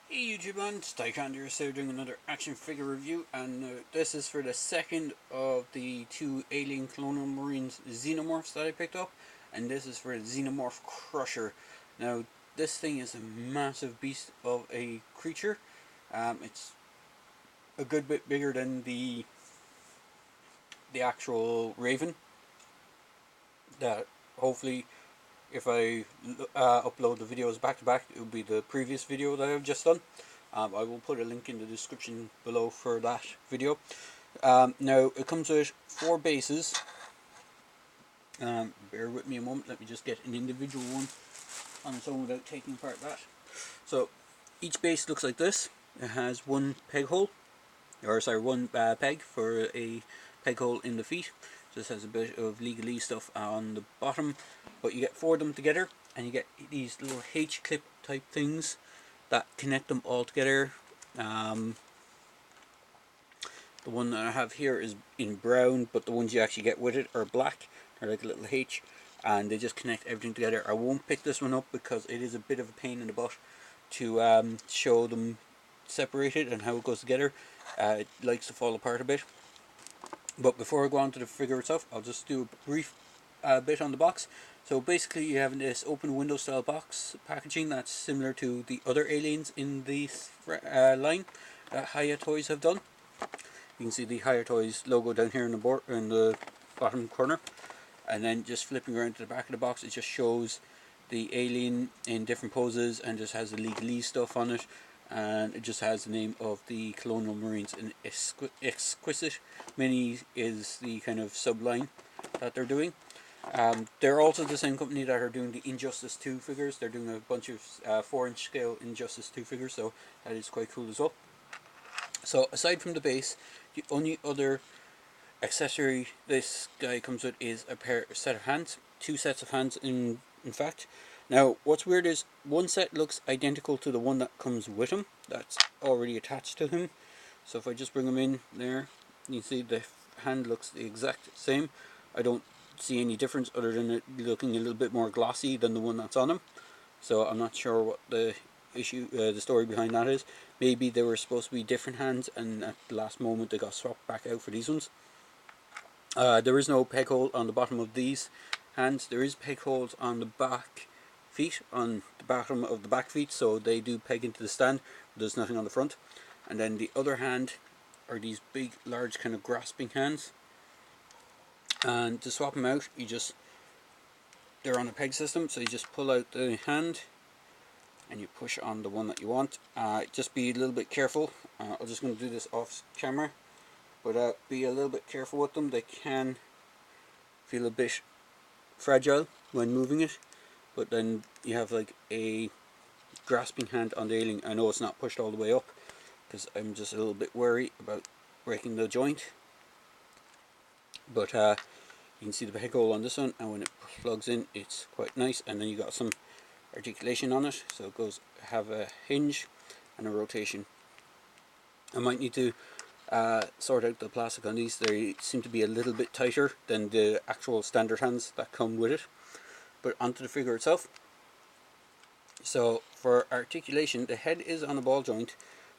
Hey YouTube man, it's Tycon here, so doing another action figure review, and this is for the second of the two alien Colonial Marines Xenomorphs that I picked up, and this is for the Xenomorph Crusher. Now, this thing is a massive beast of a creature. It's a good bit bigger than the actual Raven. That hopefully, if I upload the videos back to back, it will be the previous video that I've just done. I will put a link in the description below for that video. Now, it comes with 4 bases. Bear with me a moment, let me just get an individual one on its own without taking apart that. So, each base looks like this. It has one peg hole, or sorry, one peg for a peg hole in the feet. Just has a bit of legally stuff on the bottom, but you get 4 of them together, and you get these little H-clip type things that connect them all together. The one that I have here is in brown, but the ones you actually get with it are black. They're like a little H, and they just connect everything together. I won't pick this one up because it is a bit of a pain in the butt to show them separated and how it goes together. It likes to fall apart a bit. But before I go on to the figure itself, I'll just do a brief bit on the box. So basically you have this open window style box packaging that's similar to the other aliens in this line that HiyaToys have done. You can see the HiyaToys logo down here in the bottom corner. And then just flipping around to the back of the box, it just shows the alien in different poses and just has the legalese stuff on it. And it just has the name of the Colonial Marines. And Exquisite Mini is the kind of subline that they're doing. They're also the same company that are doing the Injustice 2 figures. They're doing a bunch of 4-inch scale Injustice 2 figures, so that is quite cool as well. So aside from the base, the only other accessory this guy comes with is a set of hands. 2 sets of hands in fact. Now what's weird is one set looks identical to the one that comes with him, that's already attached to him. So if I just bring him in there, you see the hand looks the exact same. I don't see any difference other than it looking a little bit more glossy than the one that's on him. So I'm not sure what the the story behind that is. Maybe they were supposed to be different hands and at the last moment they got swapped back out for these ones. There is no peg hole on the bottom of these hands. There is peg holes on the back feet, on the bottom of the back feet, so they do peg into the stand, but there's nothing on the front. And then the other hand are these big, large kind of grasping hands. And to swap them out, they're on a peg system, so you just pull out the hand and you push on the one that you want. Just be a little bit careful. I'm just going to do this off camera, but be a little bit careful with them. They can feel a bit fragile when moving it, but then you have like a grasping hand on the alien. I know it's not pushed all the way up because I'm just a little bit wary about breaking the joint, but you can see the peg hole on this one, and when it plugs in it's quite nice, and then you got some articulation on it, so it goes have a hinge and a rotation. I might need to sort out the plastic on these. They seem to be a little bit tighter than the actual standard hands that come with it. But onto the figure itself. So for articulation, the head is on a ball joint.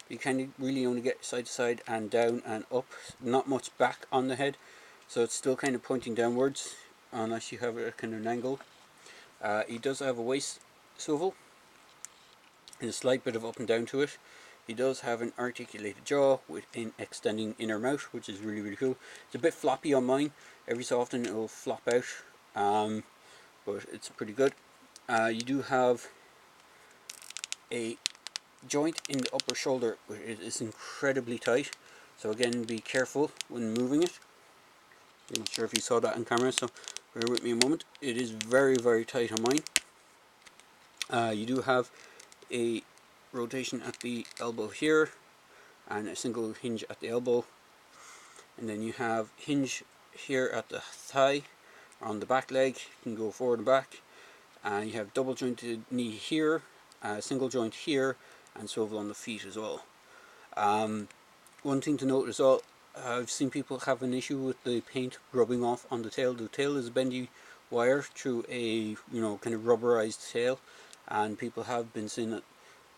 You kind of really only get side to side and down and up, not much back on the head, so it's still kind of pointing downwards unless you have a kind of an angle. He does have a waist swivel and a slight bit of up and down to it. He does have an articulated jaw with an extending inner mouth, which is really cool. It's a bit floppy on mine. Every so often it will flop out, but it's pretty good. You do have a joint in the upper shoulder where it is incredibly tight, so again be careful when moving it. I'm not sure if you saw that on camera, so bear with me a moment. It is very tight on mine. You do have a rotation at the elbow here and a single hinge at the elbow, and then you have hinge here at the thigh. On the back leg you can go forward and back, and you have double jointed knee here, single joint here, and swivel on the feet as well. One thing to note as well, I've seen people have an issue with the paint rubbing off on the tail. The tail is a bendy wire through a kind of rubberized tail, and people have been saying that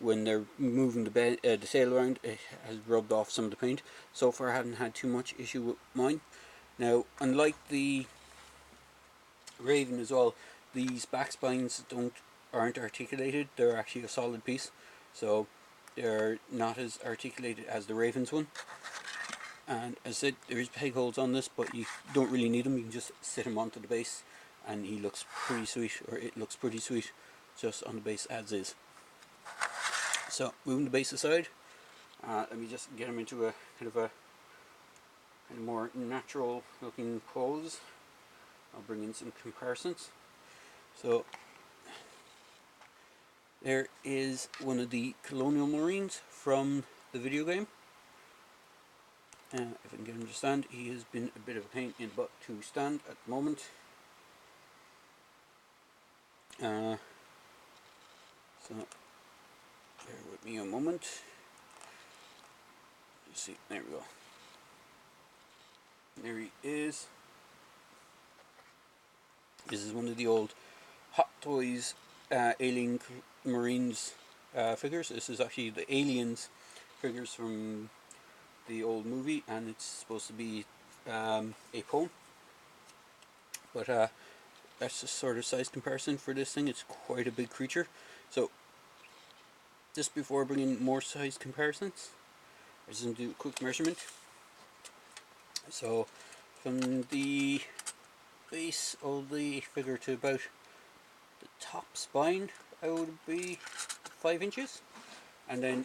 when they're moving the tail around, it has rubbed off some of the paint. So far I haven't had too much issue with mine. Now, unlike the Raven as well, these back spines aren't articulated, they're actually a solid piece. So they're not as articulated as the Raven's one. And as I said, there is peg holes on this, but you don't really need them. You can just sit him onto the base and he looks pretty sweet, or it looks pretty sweet just on the base as is. So moving the base aside, let me just get him into a kind of more natural looking pose. I'll bring in some comparisons. So there is one of the Colonial Marines from the video game. If I can get him to stand, he has been a bit of a pain in the butt to stand at the moment. So bear with me a moment. Let's see, there we go. There he is. This is one of the old HiyaToys Alien Marines figures. This is actually the Aliens figures from the old movie, and it's supposed to be a pone. But that's the sort of size comparison for this thing. It's quite a big creature. So just before bringing more size comparisons, I'm just going to do a quick measurement. So from the base of the figure to about the top spine, I would be 5 inches. And then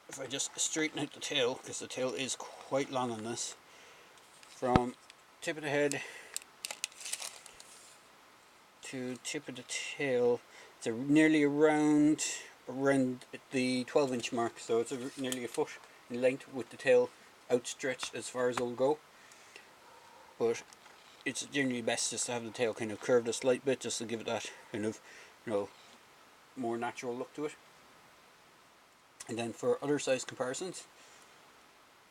if I just straighten out the tail, because the tail is quite long on this, from tip of the head to tip of the tail, it's nearly around the 12-inch mark, so it's nearly a foot in length with the tail outstretched as far as it'll go. But it's generally best just to have the tail kind of curved a slight bit, just to give it that kind of, more natural look to it. And then for other size comparisons,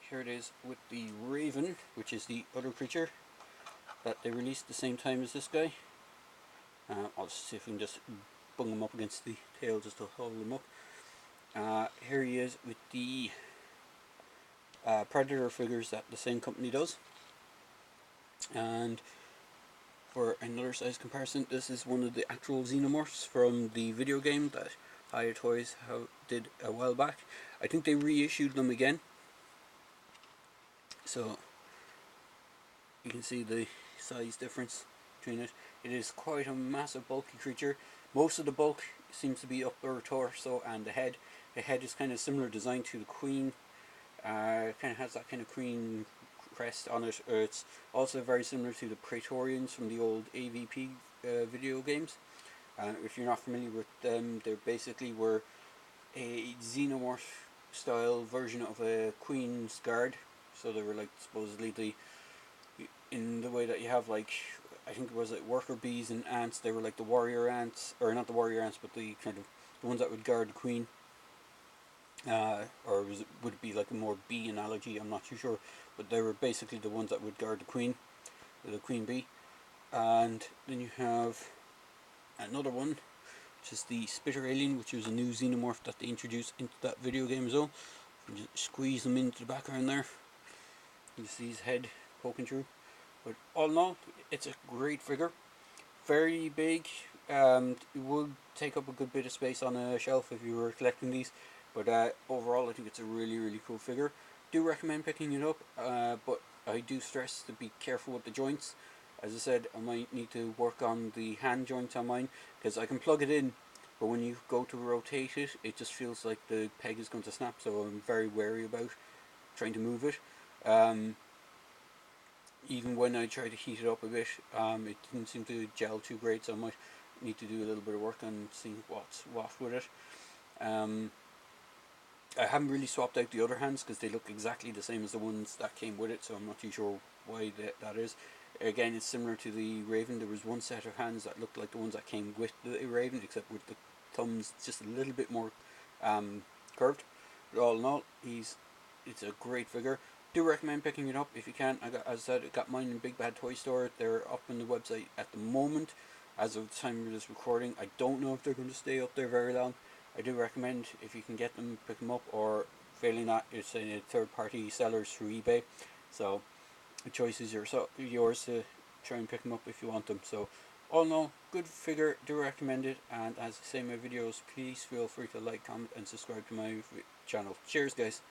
here it is with the Raven, which is the other creature that they released at the same time as this guy. I'll just see if we can just bung him up against the tail just to hold him up. Here he is with the Predator figures that the same company does. And for another size comparison, this is one of the actual Xenomorphs from the video game that HiyaToys did a while back. I think they reissued them again. So you can see the size difference between it. It is quite a massive bulky creature. Most of the bulk seems to be up their torso and the head. The head is kind of similar design to the Queen. Kind of has that kind of Queen crest on it. It's also very similar to the Praetorians from the old AVP video games. If you're not familiar with them, they basically were a Xenomorph style version of a Queen's Guard. So they were like supposedly in the way that you have, like, I think it was like worker bees and ants. They were like the warrior ants, or not the warrior ants, but the kind of the ones that would guard the queen. Or would it be like a more bee analogy? I'm not too sure, but they were basically the ones that would guard the queen bee. And then you have another one, which is the Spitter Alien, which was a new Xenomorph that they introduced into that video game as well. You just squeeze them into the background there. You see his head poking through. But all in all, it's a great figure. Very big. It would take up a good bit of space on a shelf if you were collecting these. But overall, I think it's a really, really cool figure. Do recommend picking it up, but I do stress to be careful with the joints. As I said, I might need to work on the hand joints on mine, because I can plug it in, but when you go to rotate it, it just feels like the peg is going to snap, so I'm very wary about trying to move it. Even when I try to heat it up a bit, it didn't seem to gel too great, so I might need to do a little bit of work on seeing what's what with it. I haven't really swapped out the other hands because they look exactly the same as the ones that came with it, so I'm not too sure why that is. Again, it's similar to the Raven. There was one set of hands that looked like the ones that came with the Raven, except with the thumbs just a little bit more curved. But all in all, it's a great figure. Do recommend picking it up if you can. As I said, I got mine in Big Bad Toy Store. They're up on the website at the moment. As of the time of this recording, I don't know if they're going to stay up there very long. I do recommend, if you can get them, pick them up, or failing that, it's a third party sellers through eBay. So the choice is yours to try and pick them up if you want them. So all in all, good figure, do recommend it. And as I say in my videos, please feel free to like, comment, and subscribe to my channel. Cheers, guys.